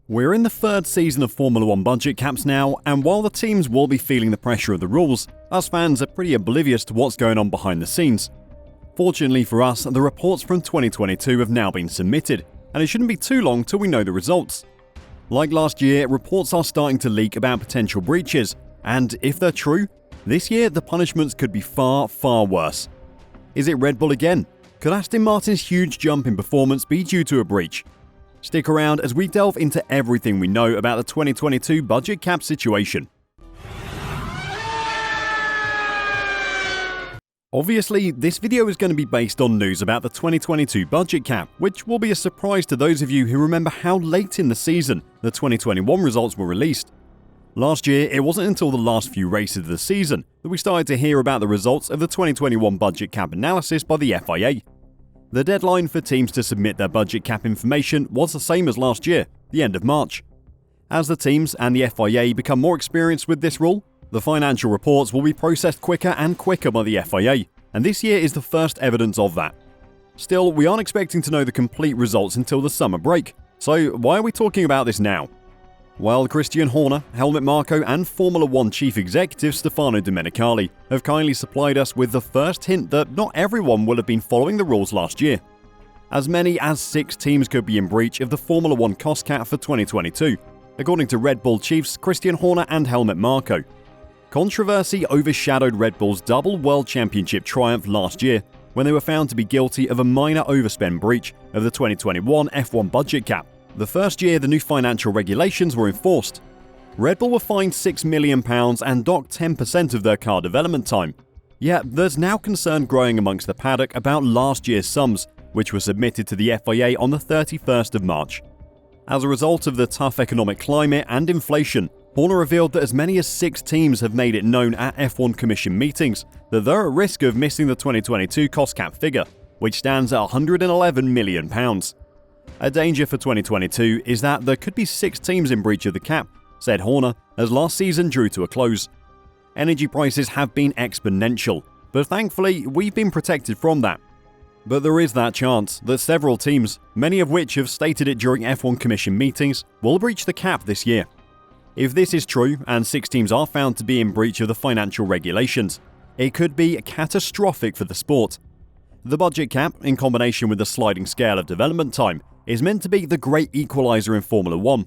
We're in the third season of Formula 1 budget caps now, and while the teams will be feeling the pressure of the rules, us fans are pretty oblivious to what's going on behind the scenes. Fortunately for us, the reports from 2022 have now been submitted, and it shouldn't be too long till we know the results. Like last year, reports are starting to leak about potential breaches, and if they're true, this year the punishments could be far, far worse. Is it Red Bull again? Could Aston Martin's huge jump in performance be due to a breach? Stick around as we delve into everything we know about the 2022 budget cap situation. Obviously, this video is going to be based on news about the 2022 budget cap, which will be a surprise to those of you who remember how late in the season the 2021 results were released. Last year, it wasn't until the last few races of the season that we started to hear about the results of the 2021 budget cap analysis by the FIA. The deadline for teams to submit their budget cap information was the same as last year, the end of March. As the teams and the FIA become more experienced with this rule, the financial reports will be processed quicker and quicker by the FIA, and this year is the first evidence of that. Still, we aren't expecting to know the complete results until the summer break, so why are we talking about this now? Well, Christian Horner, Helmut Marko and Formula 1 Chief Executive Stefano Domenicali have kindly supplied us with the first hint that not everyone will have been following the rules last year. As many as 6 teams could be in breach of the Formula 1 cost cap for 2022, according to Red Bull Chiefs Christian Horner and Helmut Marko. Controversy overshadowed Red Bull's double World Championship triumph last year when they were found to be guilty of a minor overspend breach of the 2021 F1 budget cap, the first year the new financial regulations were enforced. Red Bull were fined £6 million and docked 10% of their car development time. Yet there's now concern growing amongst the paddock about last year's sums, which were submitted to the FIA on the 31st of March. As a result of the tough economic climate and inflation, Horner revealed that as many as 6 teams have made it known at F1 Commission meetings that they're at risk of missing the 2022 cost cap figure, which stands at £111 million. A danger for 2022 is that there could be 6 teams in breach of the cap, said Horner, as last season drew to a close. Energy prices have been exponential, but thankfully we've been protected from that. But there is that chance that several teams, many of which have stated it during F1 Commission meetings, will breach the cap this year. If this is true and 6 teams are found to be in breach of the financial regulations, it could be catastrophic for the sport. The budget cap, in combination with the sliding scale of development time, is meant to be the great equalizer in Formula 1.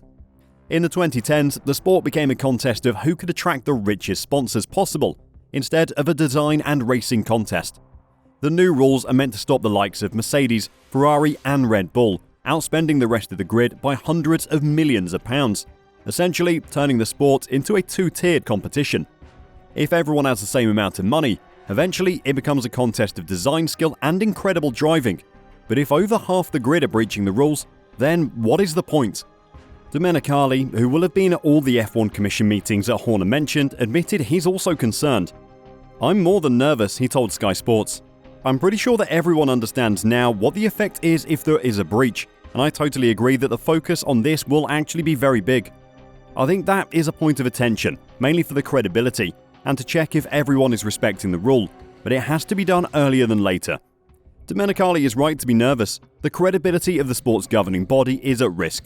In the 2010s, the sport became a contest of who could attract the richest sponsors possible, instead of a design and racing contest. The new rules are meant to stop the likes of Mercedes, Ferrari and Red Bull outspending the rest of the grid by hundreds of millions of pounds, essentially turning the sport into a 2-tiered competition. If everyone has the same amount of money, eventually it becomes a contest of design skill and incredible driving. But if over half the grid are breaching the rules, then what is the point? Domenicali, who will have been at all the F1 Commission meetings that Horner mentioned, admitted he's also concerned. "I'm more than nervous," he told Sky Sports. "I'm pretty sure that everyone understands now what the effect is if there is a breach, and I totally agree that the focus on this will actually be very big. I think that is a point of attention, mainly for the credibility, and to check if everyone is respecting the rule, but it has to be done earlier than later." Domenicali is right to be nervous. The credibility of the sport's governing body is at risk.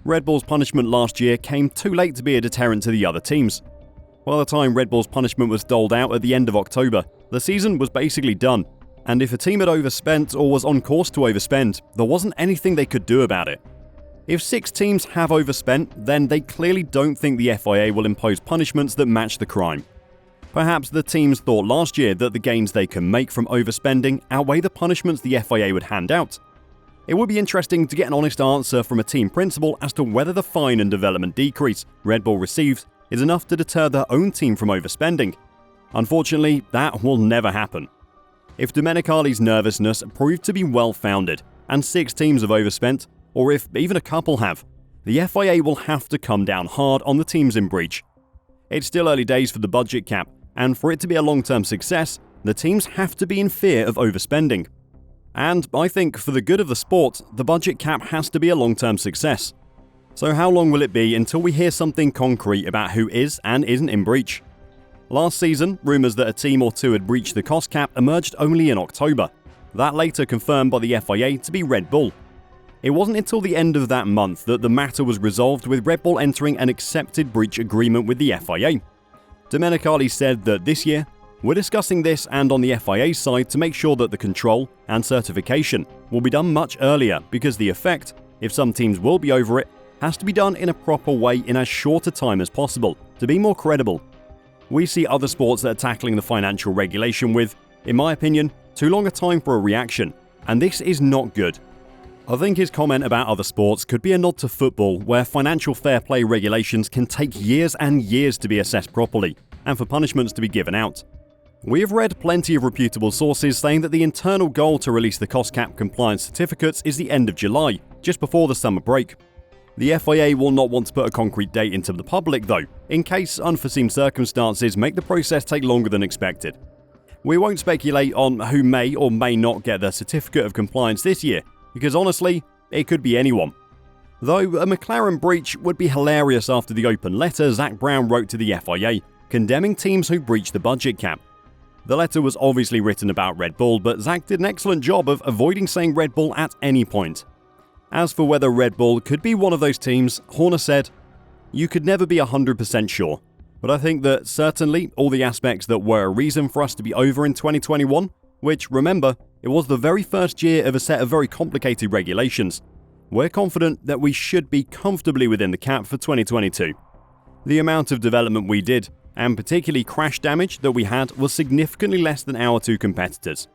Red Bull's punishment last year came too late to be a deterrent to the other teams. By the time Red Bull's punishment was doled out at the end of October, the season was basically done, and if a team had overspent or was on course to overspend, there wasn't anything they could do about it. If 6 teams have overspent, then they clearly don't think the FIA will impose punishments that match the crime. Perhaps the teams thought last year that the gains they can make from overspending outweigh the punishments the FIA would hand out. It would be interesting to get an honest answer from a team principal as to whether the fine and development decrease Red Bull received is enough to deter their own team from overspending. Unfortunately, that will never happen. If Domenicali's nervousness proved to be well-founded and 6 teams have overspent, or if even a couple have, the FIA will have to come down hard on the teams in breach. It's still early days for the budget cap, and for it to be a long-term success, the teams have to be in fear of overspending. And I think for the good of the sport, the budget cap has to be a long-term success. So how long will it be until we hear something concrete about who is and isn't in breach? Last season, rumours that a team or 2 had breached the cost cap emerged only in October, that later confirmed by the FIA to be Red Bull. It wasn't until the end of that month that the matter was resolved, with Red Bull entering an accepted breach agreement with the FIA. Domenicali said that this year, we're discussing this and on the FIA side to make sure that the control and certification will be done much earlier, because the effect, if some teams will be over it, has to be done in a proper way in as short a time as possible to be more credible. We see other sports that are tackling the financial regulation with, in my opinion, too long a time for a reaction, and this is not good. I think his comment about other sports could be a nod to football, where financial fair play regulations can take years and years to be assessed properly, and for punishments to be given out. We have read plenty of reputable sources saying that the internal goal to release the cost cap compliance certificates is the end of July, just before the summer break. The FIA will not want to put a concrete date into the public though, in case unforeseen circumstances make the process take longer than expected. We won't speculate on who may or may not get their certificate of compliance this year, because honestly, it could be anyone. Though a McLaren breach would be hilarious after the open letter Zak Brown wrote to the FIA, condemning teams who breached the budget cap. The letter was obviously written about Red Bull, but Zak did an excellent job of avoiding saying Red Bull at any point. As for whether Red Bull could be one of those teams, Horner said, "You could never be 100% sure, but I think that certainly all the aspects that were a reason for us to be over in 2021, which, remember, it was the very first year of a set of very complicated regulations, we're confident that we should be comfortably within the cap for 2022. The amount of development we did, and particularly crash damage that we had, was significantly less than our two competitors.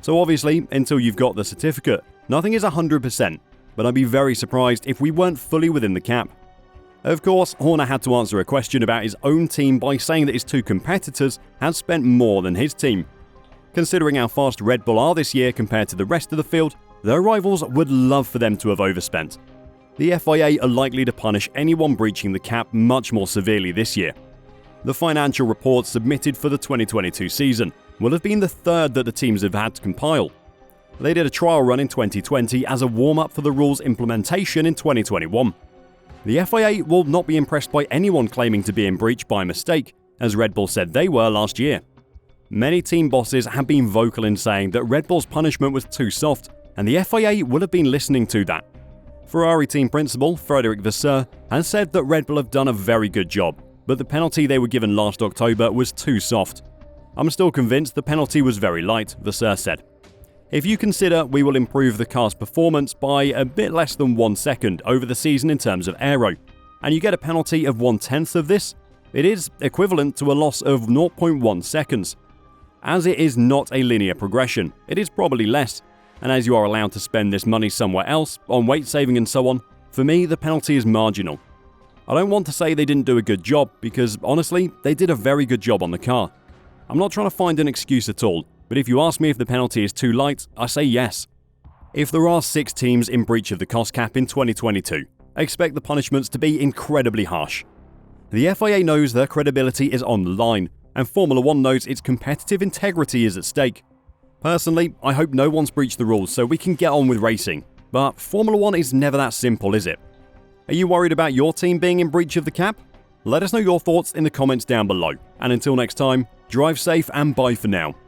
So obviously, until you've got the certificate, nothing is 100%, but I'd be very surprised if we weren't fully within the cap." Of course, Horner had to answer a question about his own team by saying that his two competitors had spent more than his team. Considering how fast Red Bull are this year compared to the rest of the field, their rivals would love for them to have overspent. The FIA are likely to punish anyone breaching the cap much more severely this year. The financial reports submitted for the 2022 season will have been the third that the teams have had to compile. They did a trial run in 2020 as a warm-up for the rules implementation in 2021. The FIA will not be impressed by anyone claiming to be in breach by mistake, as Red Bull said they were last year. Many team bosses have been vocal in saying that Red Bull's punishment was too soft, and the FIA will have been listening to that. Ferrari team principal Frédéric Vasseur has said that Red Bull have done a very good job, but the penalty they were given last October was too soft. "I'm still convinced the penalty was very light," Vasseur said. "If you consider we will improve the car's performance by a bit less than 1 second over the season in terms of aero, and you get a penalty of 1/10 of this, it is equivalent to a loss of 0.1 seconds. As it is not a linear progression, it is probably less, and as you are allowed to spend this money somewhere else, on weight saving and so on, for me the penalty is marginal. I don't want to say they didn't do a good job, because honestly, they did a very good job on the car. I'm not trying to find an excuse at all, but if you ask me if the penalty is too light, I say yes. If there are 6 teams in breach of the cost cap in 2022, expect the punishments to be incredibly harsh. The FIA knows their credibility is on the line, and Formula 1 knows its competitive integrity is at stake. Personally, I hope no one's breached the rules so we can get on with racing, but Formula 1 is never that simple, is it? Are you worried about your team being in breach of the cap? Let us know your thoughts in the comments down below, and until next time, drive safe and bye for now.